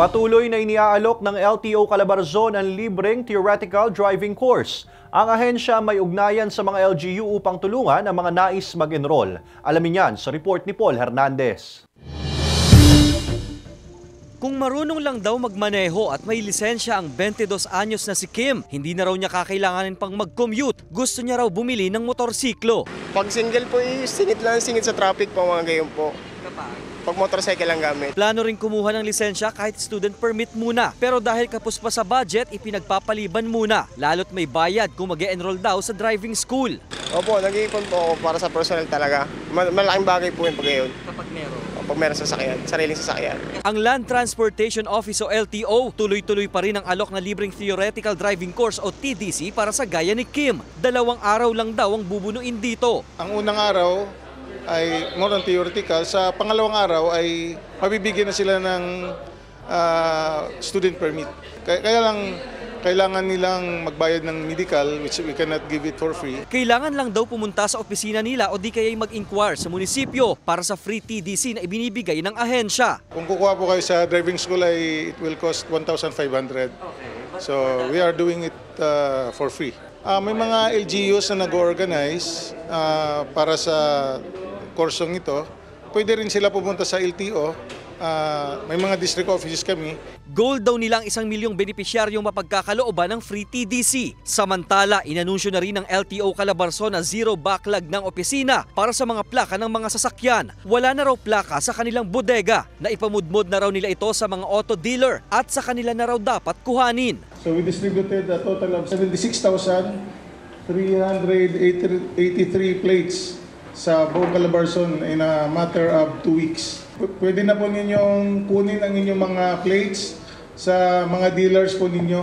Patuloy na iniaalok ng LTO Calabarzon ang libreng theoretical driving course. Ang ahensya may ugnayan sa mga LGU upang tulungan ang mga nais mag-enroll. Alamin yan sa report ni Paul Hernandez. Kung marunong lang daw magmaneho at may lisensya ang 22 anyos na si Kim, hindi na raw niya kakailanganin pang mag-commute. Gusto niya raw bumili ng motorsiklo. Pag single po, singit lang singit sa traffic po, mga gayon po. Pag motorcycle lang gamit. Plano rin kumuha ng lisensya kahit student permit muna. Pero dahil kapos pa sa budget, ipinagpapaliban muna. Lalo't may bayad kung mag-e-enroll daw sa driving school. Opo, nag-iipon po ako para sa personal talaga. Malaking bagay po yun pag gayon. Kapag meron. Pag meron sasakyan, sariling sasakyan. Ang Land Transportation Office o LTO, tuloy-tuloy pa rin ang alok na libreng theoretical driving course o TDC para sa gaya ni Kim. 2 araw lang daw ang bubunuin dito. Ang unang araw ay more than theoretical. Sa pangalawang araw ay mabibigyan na sila ng student permit. Kaya lang kailangan nilang magbayad ng medical, which we cannot give it for free. Kailangan lang daw pumunta sa opisina nila o di kaya'y mag-inquire sa munisipyo para sa free TDC na ibinibigay ng ahensya. Kung kukuha po kayo sa driving school ay it will cost 1,500. So we are doing it for free. May mga LGUs na nag-organize para sa kursong ito. Pwede rin sila pumunta sa LTO. May mga district offices kami. Goal daw nila ang 1 milyong benepisyaryong mapagkakalooban ng free TDC. Samantala, inanunsyo na rin ng LTO Calabarzon na zero backlog ng opisina para sa mga plaka ng mga sasakyan. Wala na raw plaka sa kanilang bodega. Naipamudmod na raw nila ito sa mga auto dealer at sa kanila na raw dapat kuhanin. So we distributed a total of 76,383 plates sa buong Calabarzon in a matter of 2 weeks. Pwede na po ninyong kunin ang inyong mga plates sa mga dealers po ninyo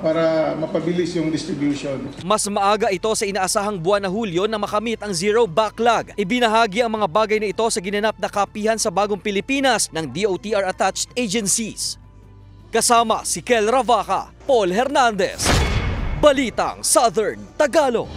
para mapabilis yung distribution. Mas maaga ito sa inaasahang buwan na Hulyo na makamit ang zero backlog. Ibinahagi ang mga bagay na ito sa ginanap na kapihan sa Bagong Pilipinas ng DOTR-attached agencies. Kasama si Kel Ravaca, Paul Hernandez, Balitang Southern Tagalog.